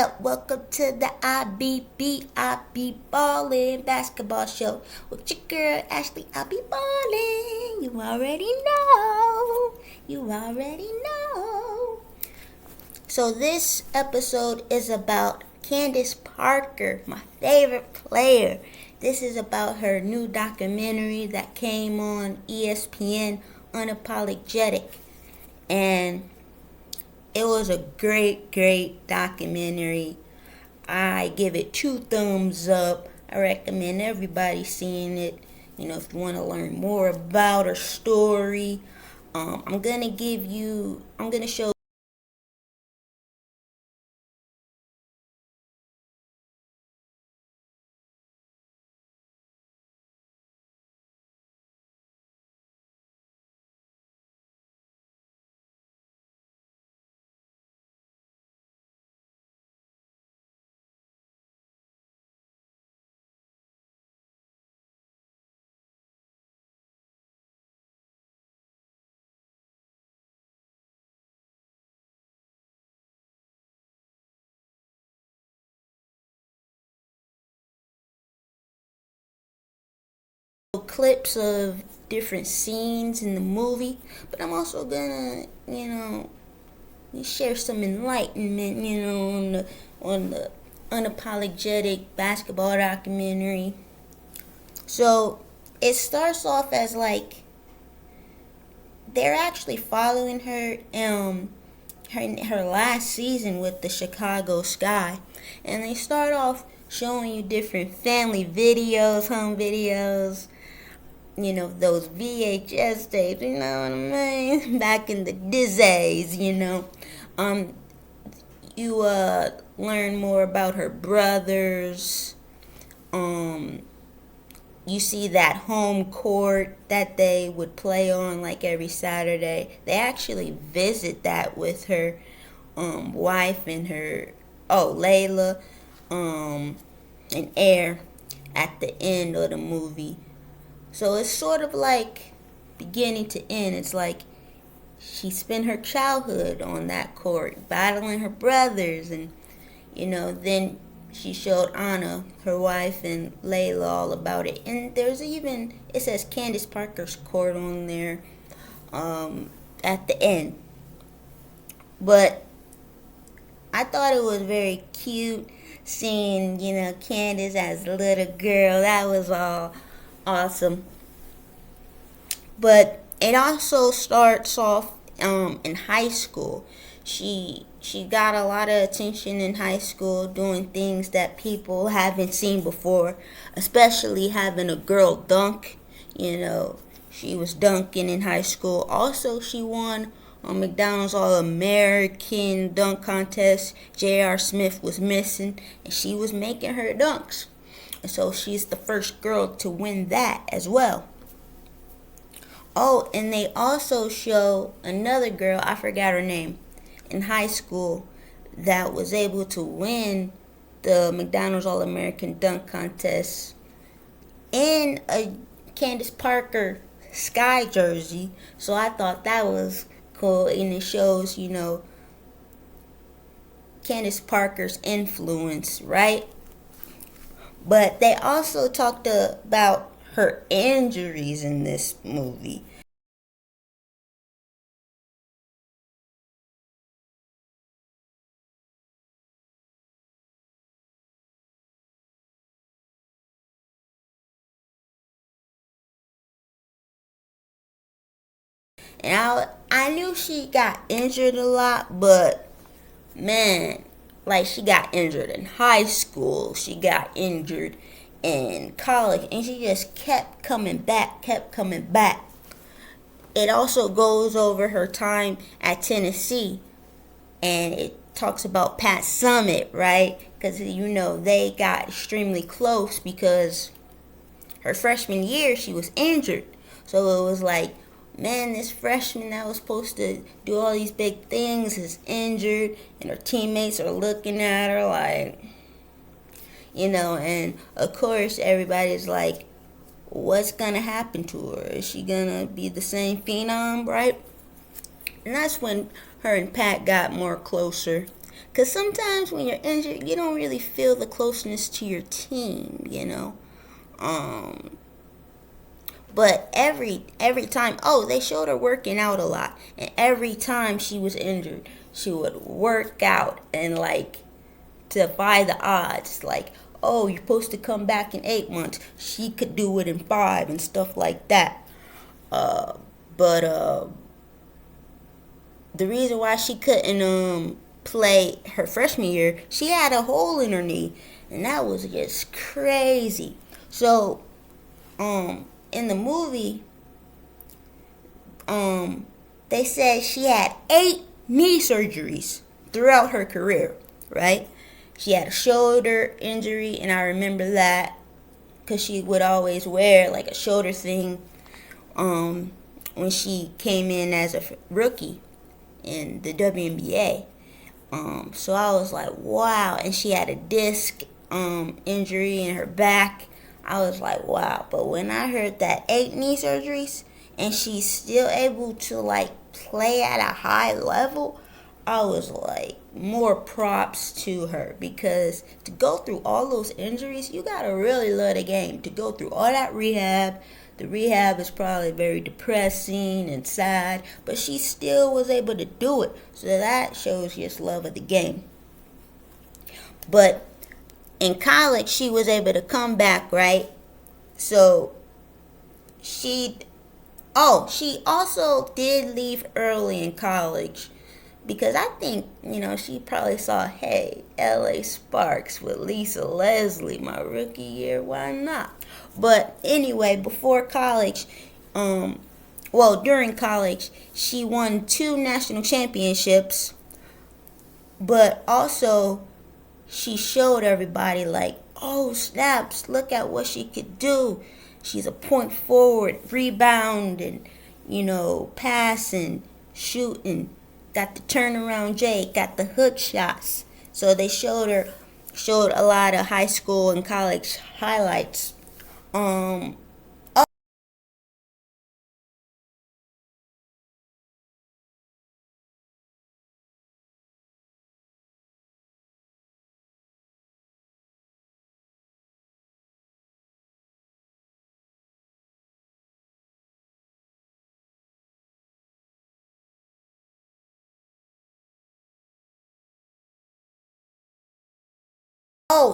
up? Welcome to the I be ballin' basketball show with your girl Ashley. I be ballin'. You already know. You already know. So this episode is about Candace Parker, my favorite player. This is about her new documentary that came on Espn, Unapologetic, and it was a great documentary. I give it 2 thumbs up. I recommend everybody seeing it. If you want to learn more about her story, I'm gonna show clips of different scenes in the movie, but I'm also gonna, share some enlightenment, on the unapologetic basketball documentary. So it starts off as like they're actually following her last season with the Chicago Sky, and they start off showing you different family videos, home videos, those VHS tapes, you know what I mean? Back in the days, you learn more about her brothers. You see that home court that they would play on like every Saturday. They actually visit that with her wife and her Layla and Air at the end of the movie. So it's sort of like beginning to end. It's like she spent her childhood on that court battling her brothers, and then she showed Anna, her wife, and Layla all about it. And there's even, it says Candace Parker's court on there at the end. But I thought it was very cute seeing, Candace as a little girl. That was all awesome. But it also starts off in high school. She got a lot of attention in high school doing things that people haven't seen before, especially having a girl dunk. She was dunking in high school. Also, she won on McDonald's All-American dunk contest. J.R. Smith was missing, and she was making her dunks. And so she's the first girl to win that as well. Oh, and they also show another girl, I forgot her name, in high school that was able to win the McDonald's All-American Dunk Contest in a Candace Parker Sky jersey. So I thought that was cool, and it shows, Candace Parker's influence, right? But they also talked about her injuries in this movie. And I knew she got injured a lot, but man, like she got injured in high school, she got injured in college, and she just kept coming back. It also goes over her time at Tennessee, and it talks about Pat Summitt, right? Because they got extremely close because her freshman year she was injured. So it was like, man, this freshman that was supposed to do all these big things is injured, and her teammates are looking at her like, and of course everybody's like, what's gonna happen to her? Is she gonna be the same phenom, right? And that's when her and Pat got more closer. Because sometimes when you're injured, you don't really feel the closeness to your team, you know. Um, but every time, oh, they showed her working out a lot, and every time she was injured, she would work out and like defy the odds. Like, oh, you're supposed to come back in 8 months. She could do it in 5 and stuff like that. But the reason why she couldn't play her freshman year, she had a hole in her knee, and that was just crazy. So in the movie, they said she had 8 knee surgeries throughout her career, right? She had a shoulder injury, and I remember that because she would always wear like a shoulder thing when she came in as a rookie in the WNBA. So I was like, wow. And she had a disc injury in her back. I was like, wow. But when I heard that 8 knee surgeries and she's still able to like play at a high level, I was like, more props to her, because to go through all those injuries, you gotta really love the game. To go through all that rehab, the rehab is probably very depressing and sad, but she still was able to do it. So that shows just love of the game. But in college, she was able to come back, right? So she she also did leave early in college, because I think, she probably saw, hey, LA Sparks with Lisa Leslie my rookie year, why not? But anyway, before college, during college, she won 2 national championships, but also she showed everybody, like, oh, snaps, look at what she could do. She's a point forward, rebounding, passing, shooting, got the turnaround J, got the hook shots. So they showed a lot of high school and college highlights. Um,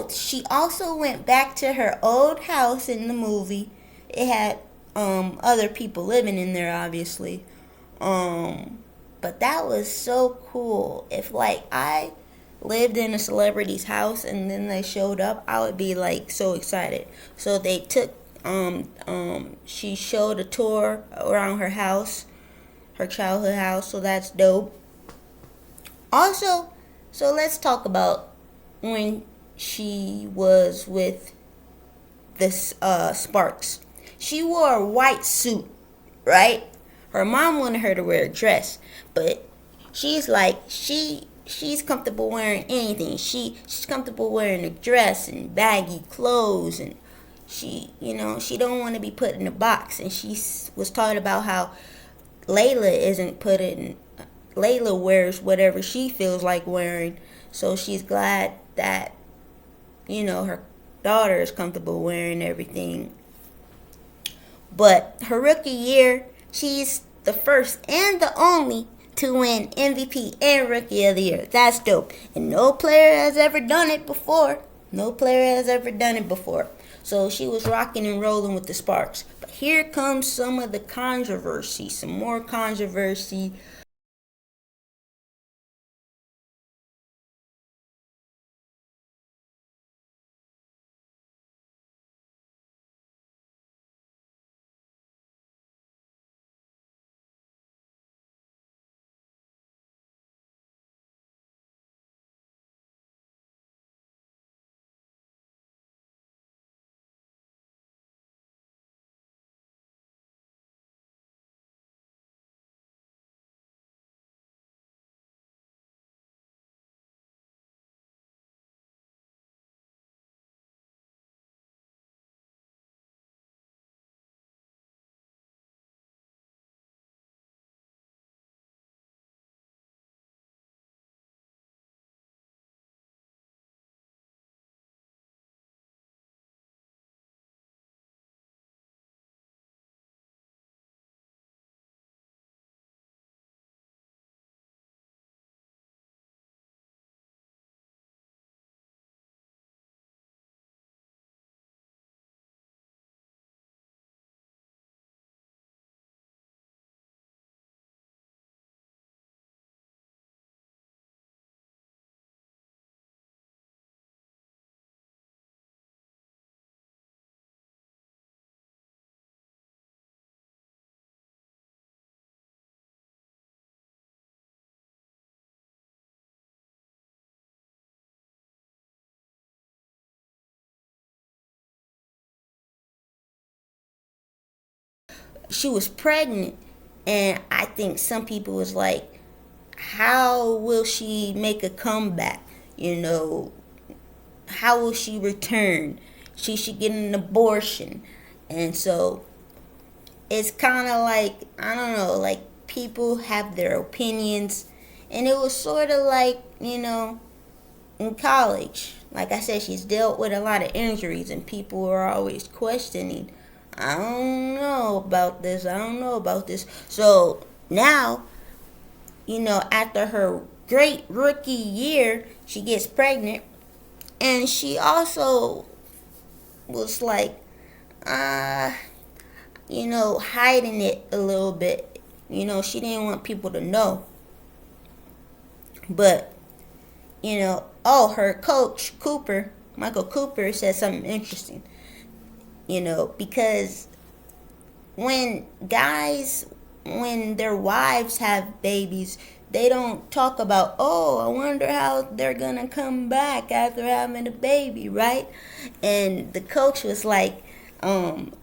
she also went back to her old house in the movie. It had other people living in there, obviously. Um, but that was so cool. If like I lived in a celebrity's house and then they showed up, I would be like so excited. So they took she showed a tour around her house, her childhood house, so that's dope. Also, so let's talk about when she was with this Sparks. She wore a white suit, right? Her mom wanted her to wear a dress, but she's like she's comfortable wearing anything. She's comfortable wearing a dress and baggy clothes, and she don't want to be put in a box. And she was talking about how Layla isn't put in. Layla wears whatever she feels like wearing, so she's glad that her daughter is comfortable wearing everything. But her rookie year, she's the first and the only to win MVP and Rookie of the Year. That's dope. And no player has ever done it before. No player has ever done it before. So she was rocking and rolling with the Sparks. But here comes some of the controversy, some more controversy. she was pregnant, and I think some people was like, how will she make a comeback? How will she return? She should get an abortion. And so it's kind of like, I don't know, like people have their opinions. And it was sort of like, in college. Like I said, she's dealt with a lot of injuries, and people are always questioning, I don't know about this. I don't know about this. So now, after her great rookie year, she gets pregnant. And she also was like, hiding it a little bit. She didn't want people to know. But, her coach, Michael Cooper, said something interesting. Because when their wives have babies, they don't talk about, I wonder how they're going to come back after having a baby, right? And the coach was like,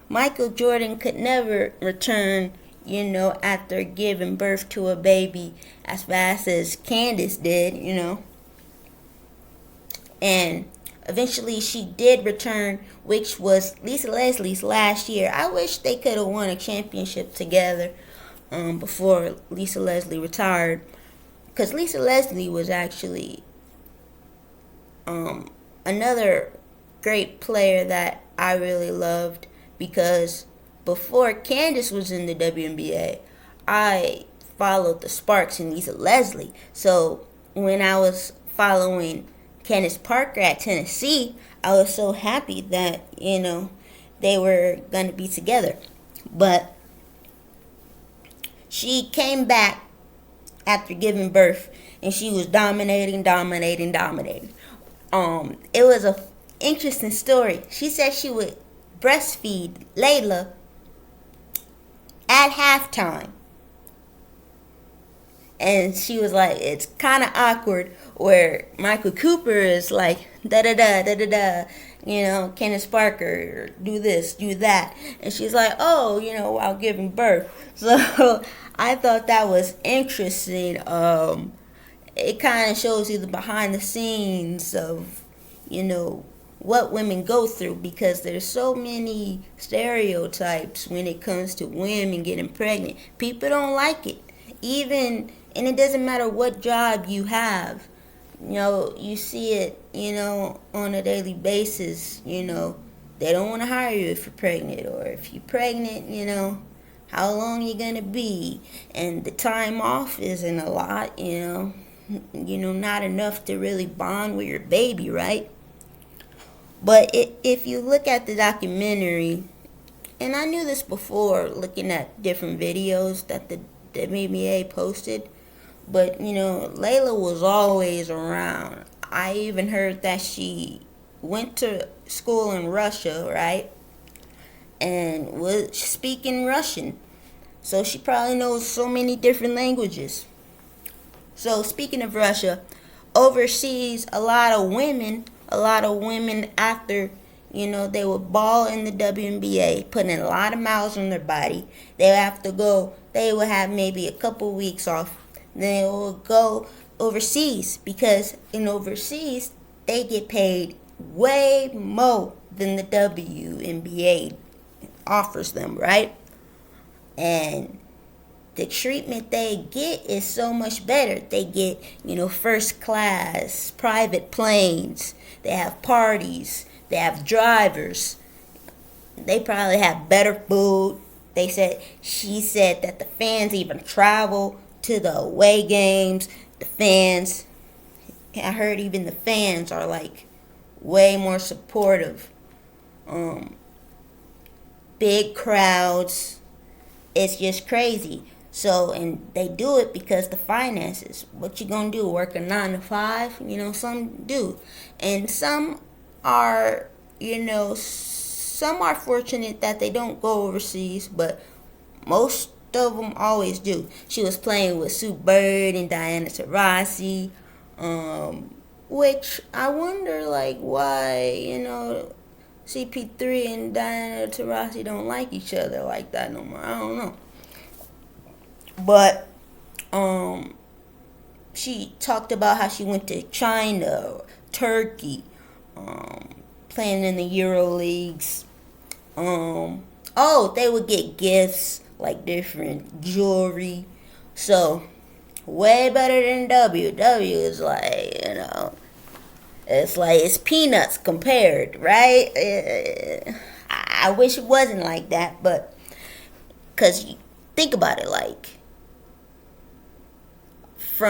Michael Jordan could never return, after giving birth to a baby as fast as Candace did, And eventually she did return, which was Lisa Leslie's last year. I wish they could have won a championship together before Lisa Leslie retired. Because Lisa Leslie was actually another great player that I really loved, because before Candace was in the WNBA, I followed the Sparks and Lisa Leslie. So when I was following Candace Parker at Tennessee, I was so happy that, they were going to be together. But she came back after giving birth, and she was dominating. It was a interesting story. She said she would breastfeed Layla at halftime. And she was like, it's kind of awkward where Michael Cooper is like, da-da-da, Candace Parker, do this, do that. And she's like, while giving birth. So I thought that was interesting. It kind of shows you the behind the scenes of, what women go through, because there's so many stereotypes when it comes to women getting pregnant. People don't like it. And it doesn't matter what job you have. You see it, on a daily basis. They don't want to hire you if you're pregnant, or if you're pregnant, how long you going to be. And the time off isn't a lot, not enough to really bond with your baby, right? But if you look at the documentary, and I knew this before looking at different videos that the WNBA posted, but, Layla was always around. I even heard that she went to school in Russia, right? And was speaking Russian. So she probably knows so many different languages. So speaking of Russia, overseas, a lot of women after, they would ball in the WNBA, putting a lot of miles on their body. They would have maybe a couple weeks off. Then they would go overseas, because in overseas, they get paid way more than the WNBA offers them, right? And the treatment they get is so much better. They get, first class, private planes. They have parties. They have drivers. They probably have better food. She said that the fans even travel to the away games. I heard even the fans are like way more supportive. Big crowds. It's just crazy. So, and they do it because the finances. What you gonna do? Work a 9 to 5? Some do. And some are, some are fortunate that they don't go overseas, but most of them always do. She was playing with Sue Bird and Diana Taurasi, which I wonder, like, why, CP3 and Diana Taurasi don't like each other like that no more. I don't know. But she talked about how she went to China, Turkey, playing in the Euro leagues. They would get gifts like different jewelry. So way better than W. W is like, it's peanuts compared, right? I wish it wasn't like that, but because think about it, like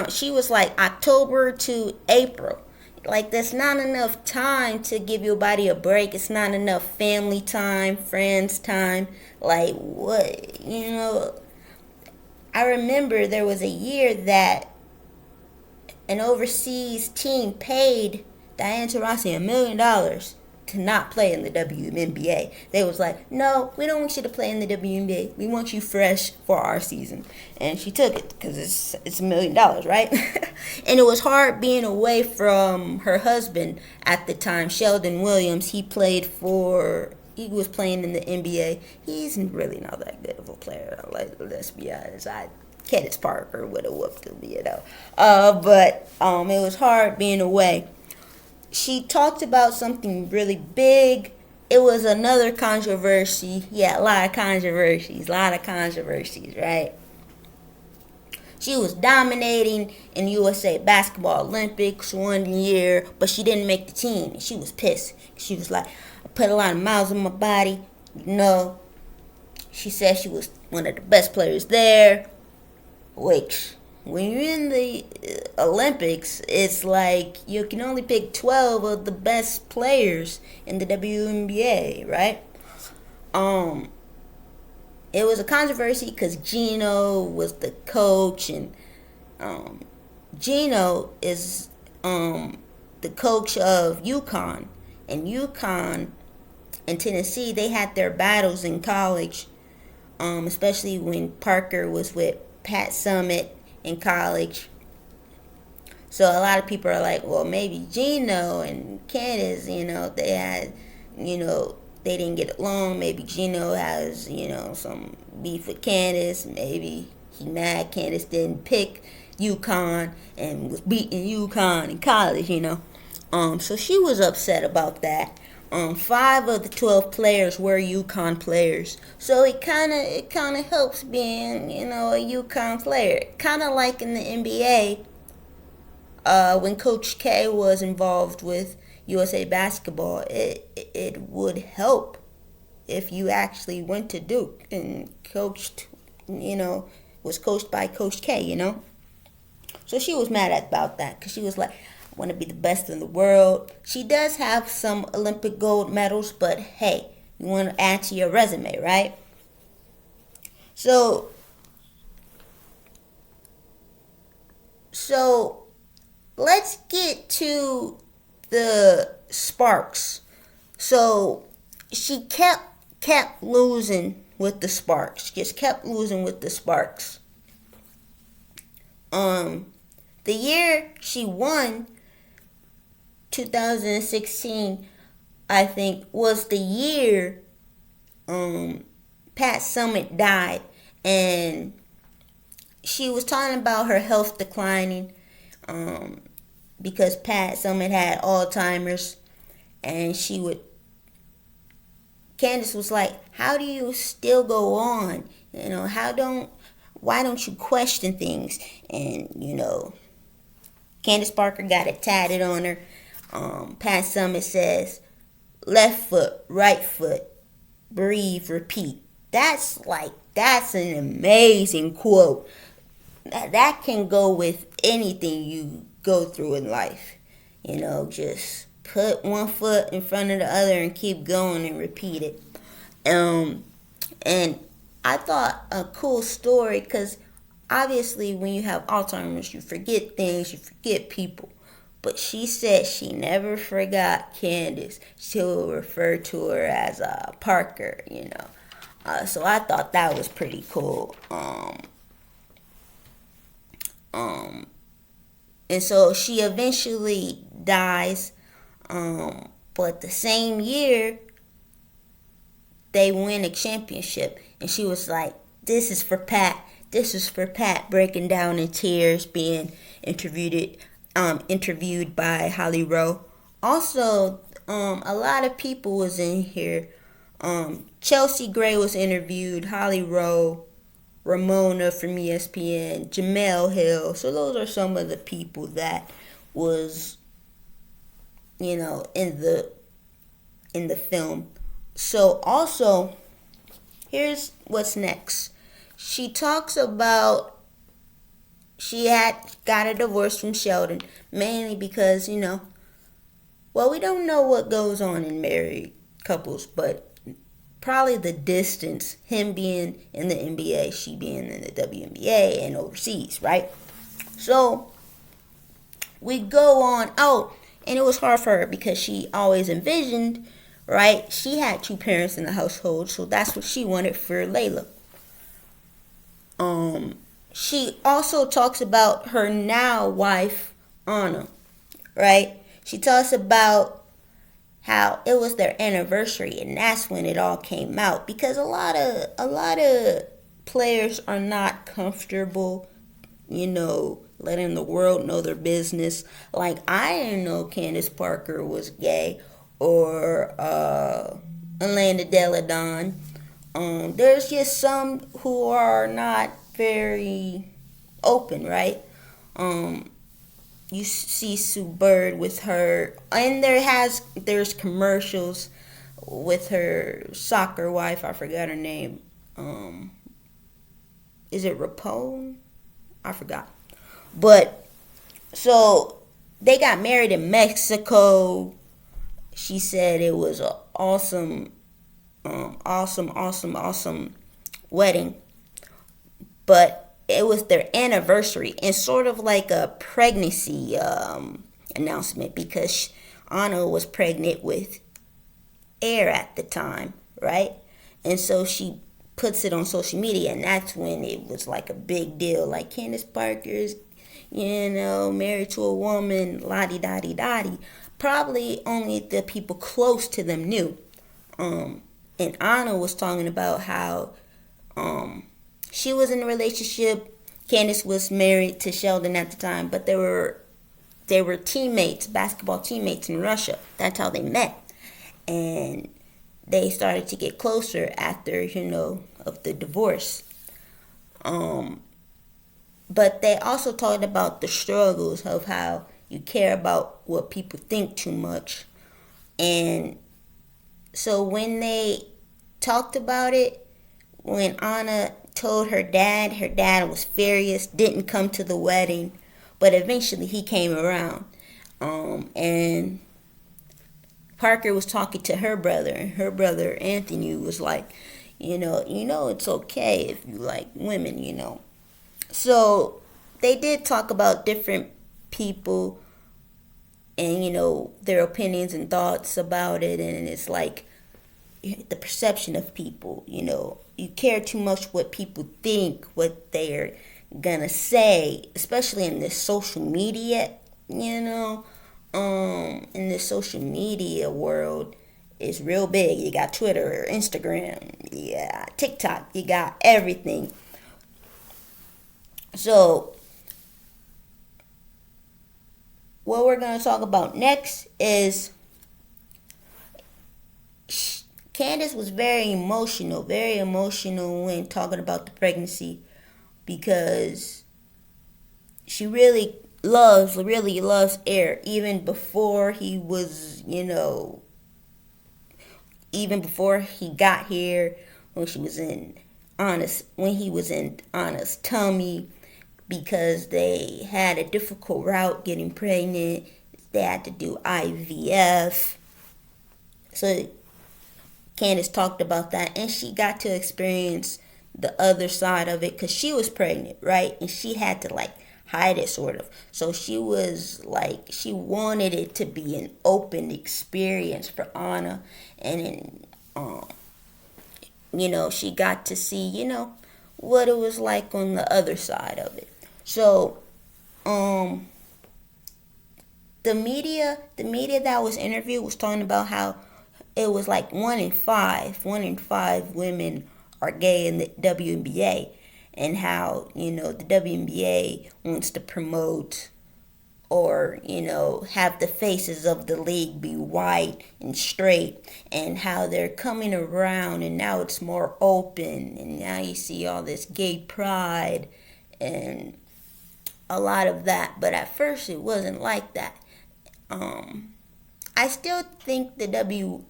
she was like October to April. Like, that's not enough time to give your body a break. It's not enough family time, friends time. Like, what? I remember there was a year that an overseas team paid Diana Taurasi $1 million to not play in the WNBA. They was like, no, we don't want you to play in the WNBA. We want you fresh for our season. And she took it because it's $1 million, right? And it was hard being away from her husband at the time, Sheldon Williams. He was playing in the NBA. He's really not that good of a player. Let's be honest. Candace Parker would have whooped him, But it was hard being away. She talked about something really big. It was another controversy. Yeah, a lot of controversies, right? She was dominating in USA Basketball Olympics one year, but she didn't make the team. She was pissed. She was like, I put a lot of miles on my body. She said she was one of the best players there. Which, when you're in the Olympics, it's like you can only pick 12 of the best players in the WNBA, right? It was a controversy because Gino was the coach, and Gino is the coach of UConn, and UConn and Tennessee, they had their battles in college, especially when Parker was with Pat Summitt in college. So a lot of people are like, well, maybe Gino and Candace, they had, they didn't get along. Maybe Gino has, some beef with Candace. Maybe he mad Candace didn't pick UConn and was beating UConn in college, So she was upset about that. 5 of the 12 players were UConn players, so it kind of helps being a UConn player. Kind of like in the NBA, when Coach K was involved with USA Basketball, it would help if you actually went to Duke and coached, was coached by Coach K, So she was mad about that because she was like, want to be the best in the world. She does have some Olympic gold medals, but hey, you want to add to your resume, right? So let's get to the Sparks. So she kept losing with the Sparks. Just kept losing with the Sparks. The year she won, 2016, I think, was the year Pat Summitt died, and she was talking about her health declining because Pat Summitt had Alzheimer's, and Candace was like, how do you still go on? Why don't you question things? And, Candace Parker got it tatted on her. Pat Summitt says, left foot, right foot, breathe, repeat. That's an amazing quote. That can go with anything you go through in life. Just put one foot in front of the other and keep going and repeat it. And I thought a cool story, because obviously when you have Alzheimer's, you forget things, you forget people. But she said she never forgot Candace. She'll refer to her as Parker, So I thought that was pretty cool. And so she eventually dies. But the same year, they win a championship, and she was like, "This is for Pat. This is for Pat," breaking down in tears, being interviewed by Holly Rowe. Also, a lot of people was in here. Chelsea Gray was interviewed, Holly Rowe, Ramona from ESPN, Jamel Hill. So those are some of the people that was, in the film. So also, here's what's next. She talks about she had got a divorce from Sheldon, mainly because, we don't know what goes on in married couples, but probably the distance, him being in the NBA, she being in the WNBA and overseas, right? So we go on. Oh, and it was hard for her because she always envisioned, right? She had two parents in the household, so that's what she wanted for Layla. She also talks about her now wife, Anna, right? She talks about how it was their anniversary, and that's when it all came out, because a lot of players are not comfortable, letting the world know their business. Like, I didn't know Candace Parker was gay, or Elena Deladon. There's just some who are not very open, right? You see Sue Bird with her, and there's commercials with her soccer wife. I forgot her name. Is it Rapone? I forgot. But so they got married in Mexico. She said it was an awesome wedding. But it was their anniversary, and sort of like a pregnancy announcement, because Anna was pregnant with Air at the time, right? And so she puts it on social media, and that's when it was like a big deal. Like, Candace Parker's, married to a woman, la-di-da-di-da-di. Probably only the people close to them knew. And Anna was talking about how she was in a relationship. Candace was married to Sheldon at the time, but they were teammates, basketball teammates in Russia. That's how they met. And they started to get closer after, of the divorce. But they also talked about the struggles of how you care about what people think too much. And so when they talked about it, when Anna told her dad was furious, didn't come to the wedding, but eventually he came around. And Parker was talking to her brother, and her brother Anthony was like, it's okay if you like women, So they did talk about different people and, their opinions and thoughts about it, and it's like the perception of people, you care too much what people think, what they're gonna say, especially in this social media, in this social media world is real big. You got Twitter, Instagram, yeah, TikTok, you got everything. So what we're gonna talk about next is Candace was very emotional when talking about the pregnancy, because she really loves Air, even before he was, even before he got here, when he was in Anna's tummy, because they had a difficult route getting pregnant. They had to do IVF. So Candace talked about that, and she got to experience the other side of it, because she was pregnant, right? And she had to hide it, sort of. So she was she wanted it to be an open experience for Anna, and she got to see, what it was like on the other side of it. So the media that was interviewed was talking about how it was like 1 in 5 women are gay in the WNBA, and how, the WNBA wants to promote, or have the faces of the league be white and straight, and how they're coming around, and now it's more open, and now you see all this gay pride and a lot of that. But at first it wasn't like that. I still think the W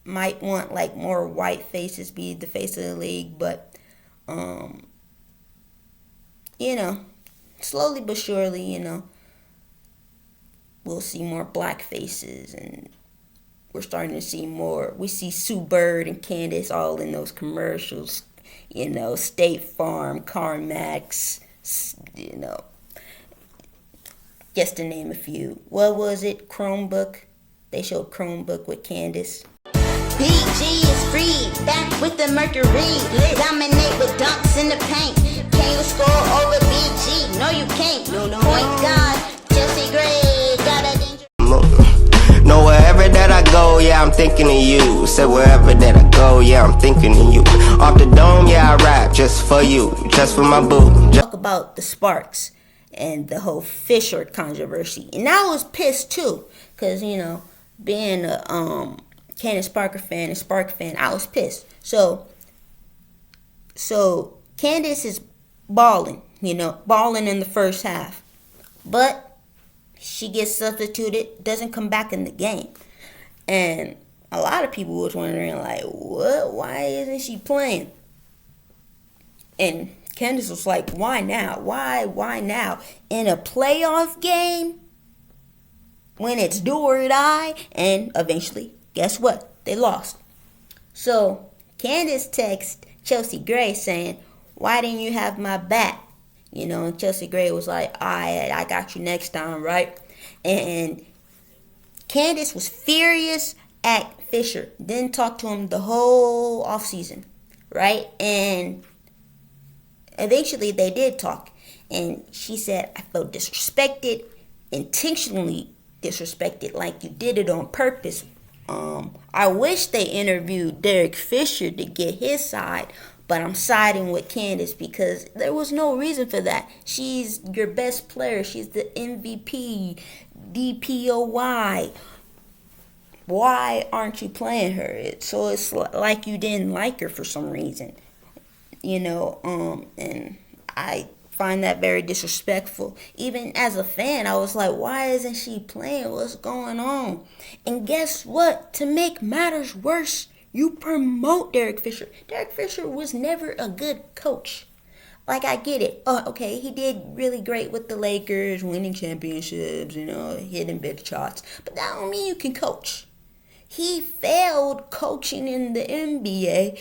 might want like more white faces be the face of the league, but um, you know, slowly but surely, we'll see more black faces, and we're starting to see more. We see Sue Bird and Candace all in those commercials, State Farm, CarMax, just to name a few. What was it? Chromebook. They showed Chromebook with Candace. BG is free, back with the Mercury. Dominate with dunks in the paint. Can you score over BG? No, you can't. Point guard, Chelsea Gray, got a danger. No, wherever that I go, yeah, I'm thinking of you. Said wherever that I go, yeah, I'm thinking of you. Off the dome, yeah, I rap just for you, just for my boo. Talk about the Sparks and the whole Fisher controversy, and I was pissed too, cause being a Candace Parker fan and Spark fan, I was pissed. So Candace is balling, balling in the first half, but she gets substituted, doesn't come back in the game, and a lot of people was wondering like, what? Why isn't she playing? And Candace was like, why now? Why now? In a playoff game? When it's do or die? And eventually, guess what? They lost. So Candace texted Chelsea Gray saying, why didn't you have my back? And Chelsea Gray was like, I got you next time, right? And Candace was furious at Fisher. Didn't talk to him the whole offseason, right? And eventually they did talk, and she said, I felt disrespected, intentionally disrespected, like you did it on purpose. I wish they interviewed Derek Fisher to get his side, but I'm siding with Candace because there was no reason for that. She's your best player. She's the MVP, DPOY. Why aren't you playing her? So it's like you didn't like her for some reason. And I find that very disrespectful. Even as a fan, I was like, why isn't she playing? What's going on? And guess what? To make matters worse, you promote Derek Fisher. Derek Fisher was never a good coach. Like, I get it. Oh, okay, he did really great with the Lakers, winning championships, hitting big shots. But that don't mean you can coach. He failed coaching in the NBA,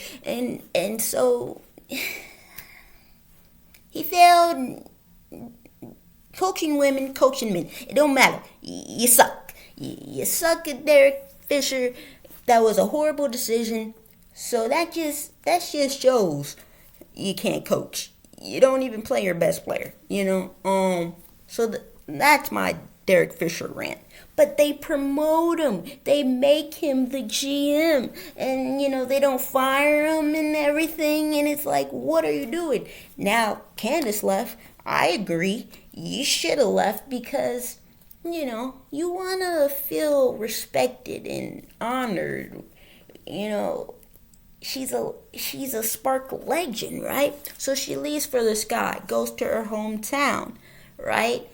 and so he failed coaching women, coaching men. It don't matter. You suck. You suck at Derek Fisher. That was a horrible decision. So that just shows you can't coach. You don't even play your best player. So that's my Derek Fisher rant. But they promote him. They make him the GM. And, they don't fire him and everything. And it's like, what are you doing? Now, Candace left. I agree. You should have left because, you want to feel respected and honored. She's a Spark legend, right? So she leaves for the sky, goes to her hometown, right?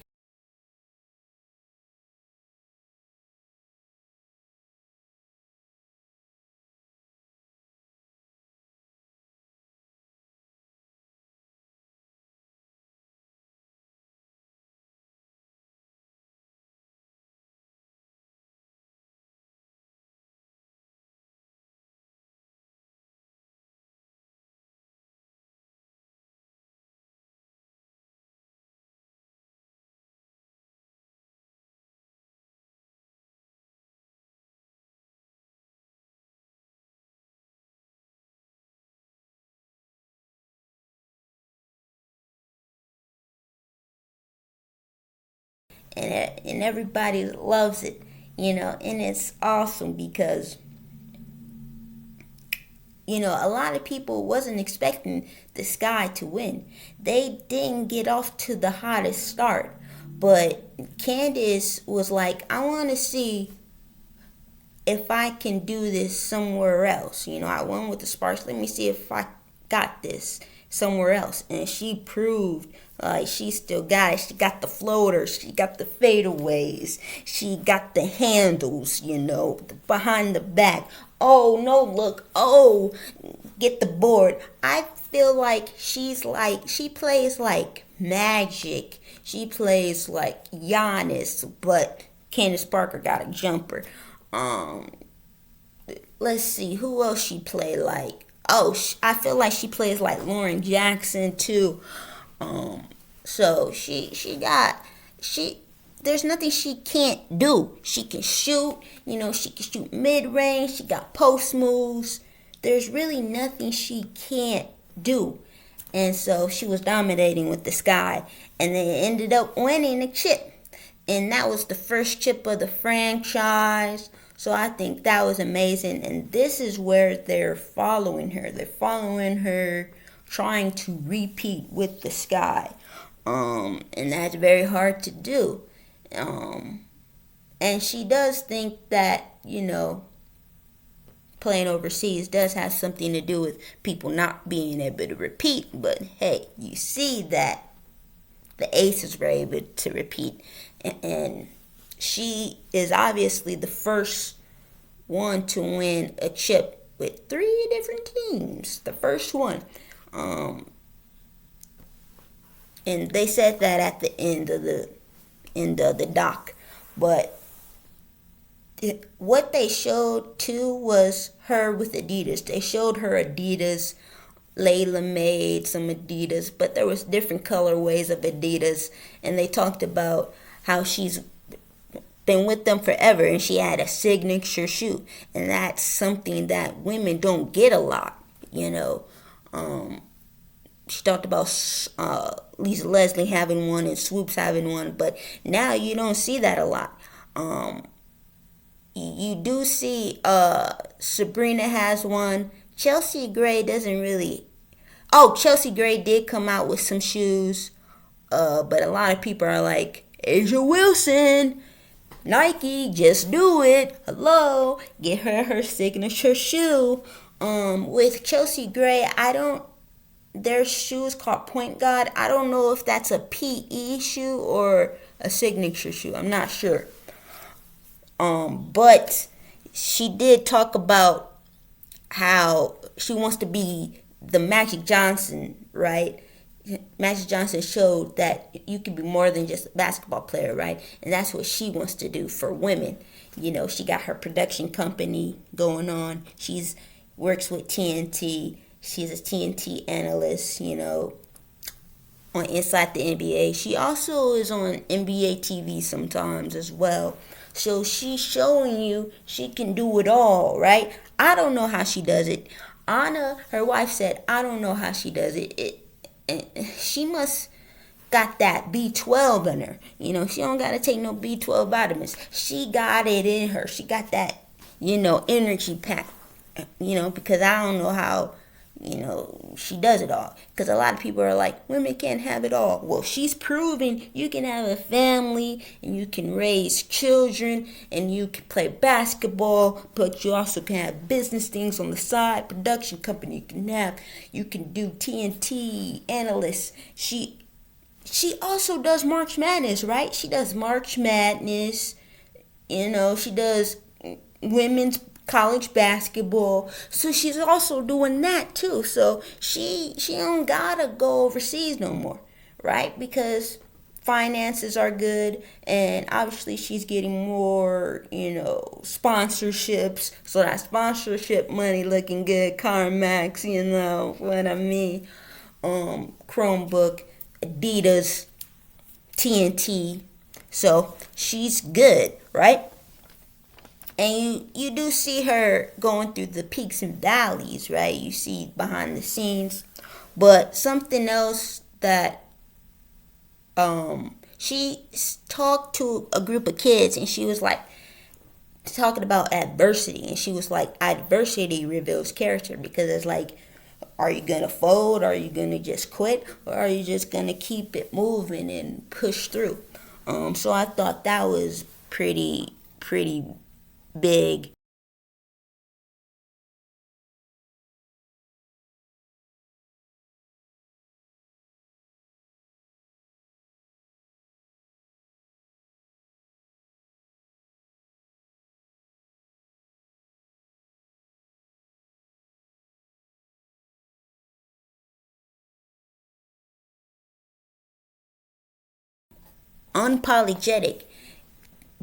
And everybody loves it, and it's awesome because a lot of people wasn't expecting the Sky to win. They didn't get off to the hottest start. But Candace was like, I want to see if I can do this somewhere else. I won with the Sparks. Let me see if I got this somewhere else. And she proved she still got it. She got the floaters. She got the fadeaways. She got the handles, behind the back. Oh, no, look. Oh, get the board. I feel like she plays like Magic. She plays like Giannis, but Candace Parker got a jumper. Let's see, who else she played like? Oh, I feel like she plays like Lauren Jackson too. So there's nothing she can't do. She can shoot, she can shoot mid-range. She got post moves. There's really nothing she can't do. And so she was dominating with the Sky, and they ended up winning the chip. And that was the first chip of the franchise. So I think that was amazing. And this is where they're following her. They're following her, trying to repeat with the Sky. And that's very hard to do. And she does think that, playing overseas does have something to do with people not being able to repeat. But hey, you see that the Aces were able to repeat. And she is obviously the first one to win a chip with 3 different teams. The first one. And they said that at the end of the doc. But what they showed too was her with Adidas. They showed her Adidas. Layla made some Adidas, but there was different colorways of Adidas, and they talked about how she's been with them forever, and she had a signature shoe, and that's something that women don't get a lot. She talked about Lisa Leslie having one and Swoops having one, but now you don't see that a lot. You do see Sabrina has one. Chelsea Gray doesn't really. Oh, Chelsea Gray did come out with some shoes, but a lot of people are like, Asia Wilson, Nike, just do it. Hello, get her signature shoe. With Chelsea Gray, their shoes called Point Guard. I don't know if that's a PE shoe or a signature shoe. I'm not sure. But she did talk about how she wants to be the Magic Johnson, right? Magic Johnson showed that you can be more than just a basketball player, right? And that's what she wants to do for women. She got her production company going on. She's works with TNT. She's a TNT analyst, on Inside the NBA. She also is on NBA TV sometimes as well. So she's showing you she can do it all, right? I don't know how she does it. Anna, her wife, said, I don't know how she does it. She must got that B12 in her. She don't got to take no B12 vitamins. She got it in her. She got that, energy pack, because I don't know how, she does it all. Because a lot of people are like, women can't have it all. Well, she's proving you can have a family and you can raise children and you can play basketball, but you also can have business things on the side, production company you can do TNT analysts. She also does March Madness, right? She does March Madness. She does women's college basketball, so she's also doing that too. So she don't gotta go overseas no more, right? Because finances are good, and obviously she's getting more, sponsorships. So that sponsorship money looking good. CarMax, what I mean. Chromebook, Adidas, TNT. So she's good, right? And you do see her going through the peaks and valleys, right? You see behind the scenes. But something else that she talked to a group of kids, and she was like, talking about adversity, and she was like, adversity reveals character, because it's like, are you gonna fold? Are you gonna just quit? Or are you just gonna keep it moving and push through? So I thought that was pretty big. Unapologetic.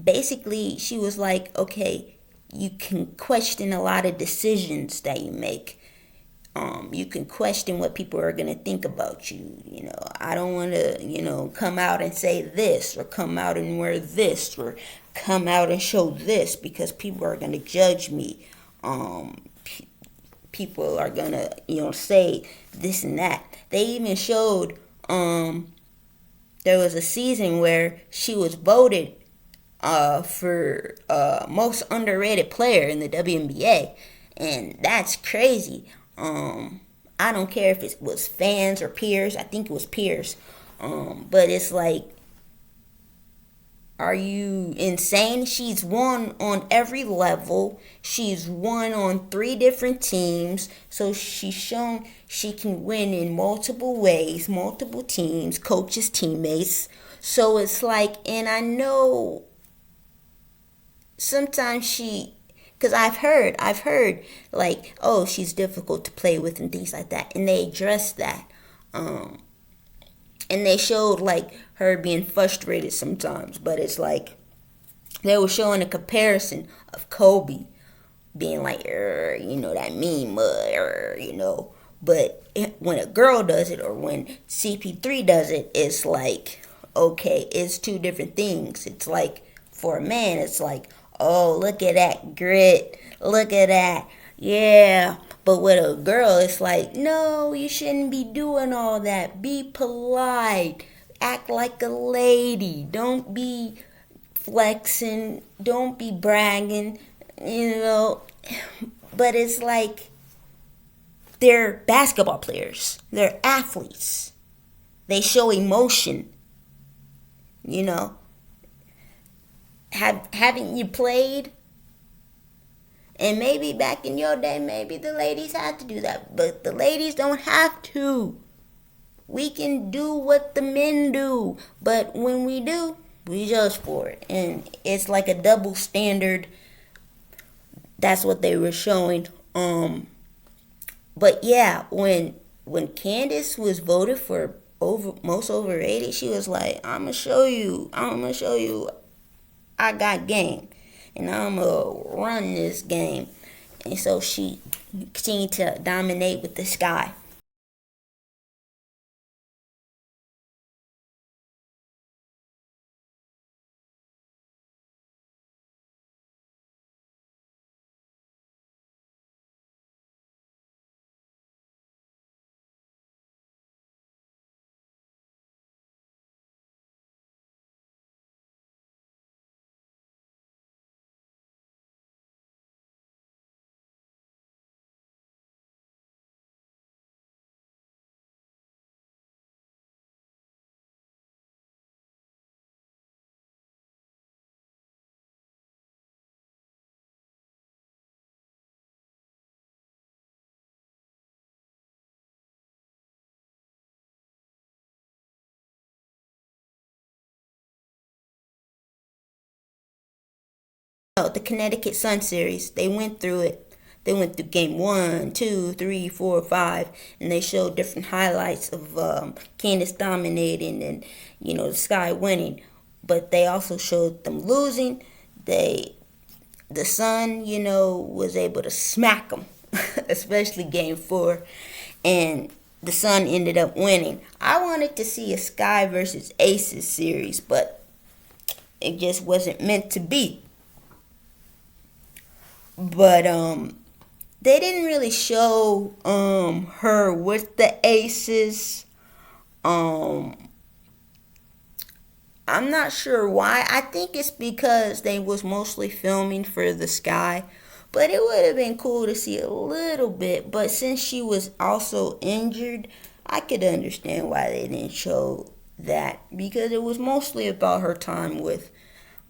Basically, she was like, okay, you can question a lot of decisions that you make. You can question what people are going to think about you. I don't want to, come out and say this, or come out and wear this, or come out and show this, because people are going to judge me. People are going to, say this and that. They even showed, there was a season where she was voted for most underrated player in the WNBA, and that's crazy. I don't care if it was fans or peers. I think it was peers. But it's like, are you insane? She's won on every level. She's won on 3 different teams. So she's shown she can win in multiple ways, multiple teams, coaches, teammates. So it's like, and I know sometimes because I've heard like, oh, she's difficult to play with and things like that, and they addressed that, and they showed like her being frustrated sometimes, but it's like they were showing a comparison of Kobe being like, that mean mud, but when a girl does it, or when CP3 does it, it's like, okay, it's 2 different things. It's like, for a man, it's like, oh, look at that grit. Look at that. Yeah. But with a girl, it's like, no, you shouldn't be doing all that. Be polite. Act like a lady. Don't be flexing. Don't be bragging. But it's like, they're basketball players. They're athletes. They show emotion. Haven't you played? And maybe back in your day, maybe the ladies had to do that, but the ladies don't have to. We can do what the men do, but when we do, we judge for it, and it's like a double standard. That's what they were showing. But yeah, when Candace was voted for most overrated, she was like, I'm gonna show you I got game, and I'm gonna run this game. And so she continued to dominate with this guy. The Connecticut Sun series, they went through it. They went through game 1, 2, 3, 4, 5, and they showed different highlights of Candace dominating and the Sky winning. But they also showed them losing. The Sun, was able to smack them, especially game 4, and the Sun ended up winning. I wanted to see a Sky versus Aces series, but it just wasn't meant to be. But they didn't really show her with the Aces. I'm not sure why. I think it's because they was mostly filming for the sky. But it would have been cool to see a little bit. But since she was also injured, I could understand why they didn't show that. Because it was mostly about her time with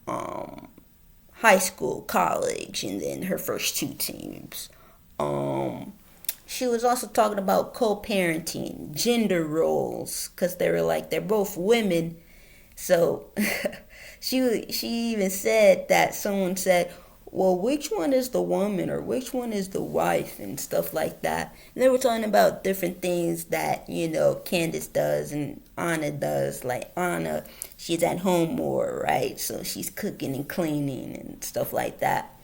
high school, college, and then her first two teams. She was also talking about co-parenting, gender roles, because they were like, they're both women. So she even said that someone said, well, which one is the woman or which one is the wife and stuff like that. And they were talking about different things that, Candace does and Anna does. Like Anna, she's at home more, right? So she's cooking and cleaning and stuff like that.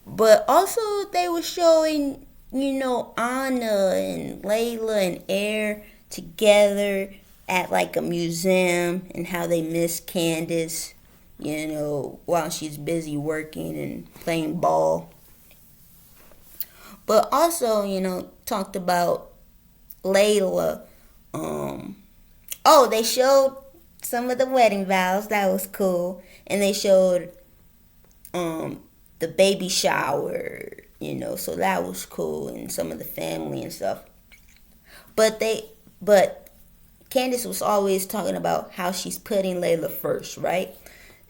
But also they were showing, Anna and Layla and Air together at like a museum and how they miss Candace, while she's busy working and playing ball. But also, talked about Layla. They showed some of the wedding vows. That was cool. And they showed the baby shower, so that was cool, and some of the family and stuff. But Candace was always talking about how she's putting Layla first, right?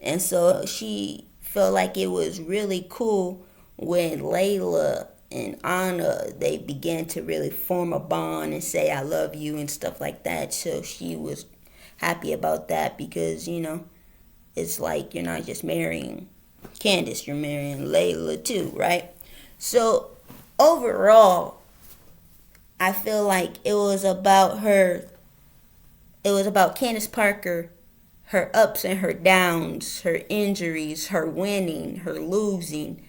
And so she felt like it was really cool when Layla and Anna, they began to really form a bond and say, I love you and stuff like that. So she was happy about that because, it's like you're not just marrying Candace, you're marrying Layla too, right? So overall, I feel like it was about Candace Parker, her ups and her downs, her injuries, her winning, her losing,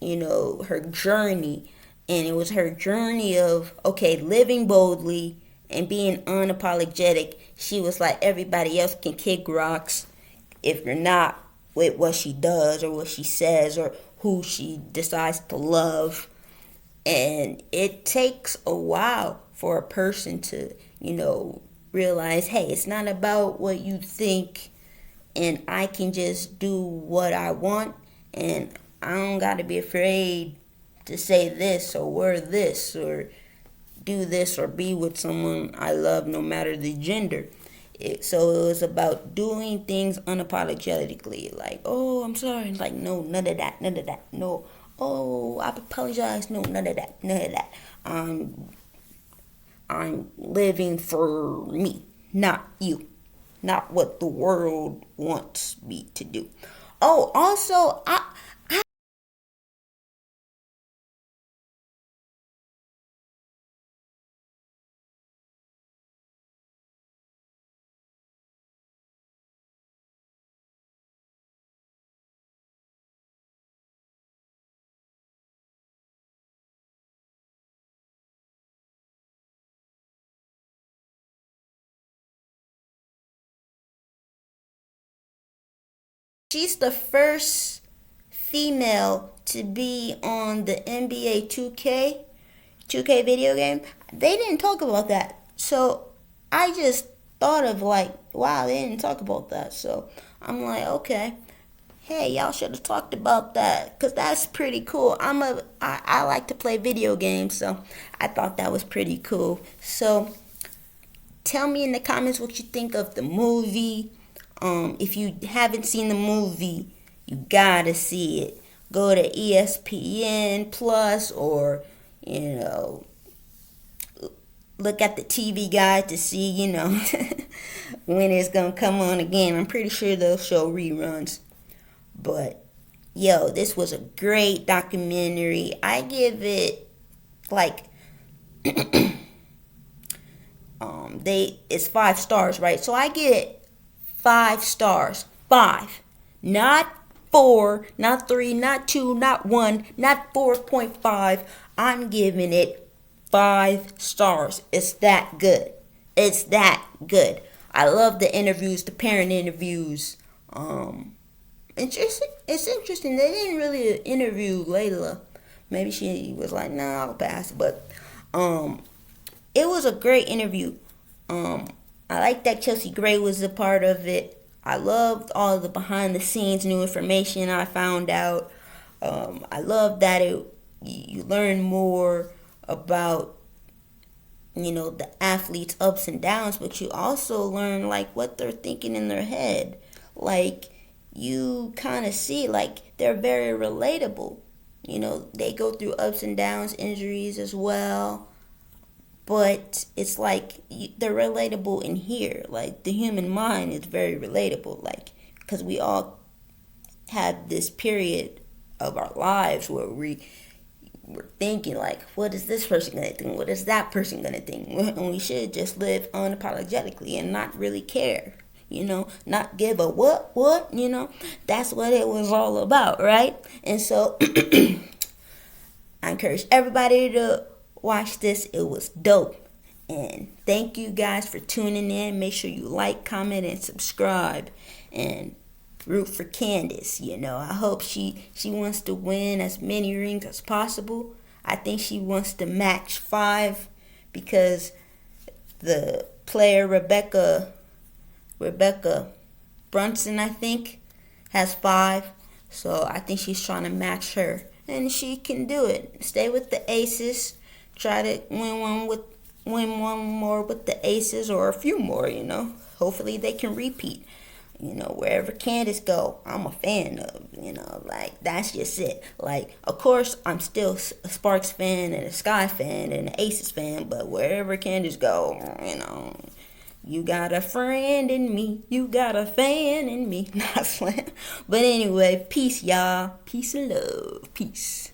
her journey. And it was her journey of, living boldly and being unapologetic. She was like, everybody else can kick rocks if you're not with what she does or what she says or who she decides to love. And it takes a while for a person to, realize, hey, it's not about what you think, and I can just do what I want, and I don't got to be afraid to say this or wear this or do this or be with someone I love no matter the gender. So it was about doing things unapologetically, like, oh, I'm sorry, like, no, none of that, no, oh, I apologize, no, none of that. I'm living for me, not you, not what the world wants me to do. Oh, also, she's the first female to be on the NBA 2K video game. They didn't talk about that. So I just thought of like, wow, they didn't talk about that. So I'm like, okay, hey, y'all should have talked about that because that's pretty cool. I like to play video games, so I thought that was pretty cool. So tell me in the comments what you think of the movie. If you haven't seen the movie, you gotta see it. Go to ESPN Plus or, look at the TV guide to see, when it's gonna come on again. I'm pretty sure they'll show reruns. But, this was a great documentary. I give it, like, it's 5 stars, right? So I give it 5 stars. 5. Not 4, not 3, not 2, not 1, not 4.5. I'm giving it 5 stars. It's that good. It's that good. I love the interviews, the parent interviews. It's interesting. They didn't really interview Layla. Maybe she was like, nah, I'll pass. But it was a great interview. I like that Chelsea Gray was a part of it. I loved all the behind the scenes new information I found out. I love that you learn more about the athletes' ups and downs, but you also learn like what they're thinking in their head. Like you kind of see like they're very relatable. They go through ups and downs, injuries as well, but it's like they're relatable in here. Like the human mind is very relatable, like because we all have this period of our lives where we're thinking like, what is this person gonna think? What is that person gonna think? And we should just live unapologetically and not really care. Not give a what. That's what it was all about, right? And so I encourage everybody to watch this. It was dope. And thank you guys for tuning in. Make sure you like, comment, and subscribe. And root for Candace. I hope she wants to win as many rings as possible. I think she wants to match 5 because the player Rebecca Brunson, I think, has 5. So I think she's trying to match her, and she can do it. Stay with the Aces. Try to win one more with the Aces, or a few more. Hopefully they can repeat. Wherever Candace go, I'm a fan of, like, that's just it. Like, of course, I'm still a Sparks fan and a Sky fan and an Aces fan, but wherever Candace go, you got a friend in me, you got a fan in me. Not slam. But anyway, peace, y'all. Peace and love. Peace.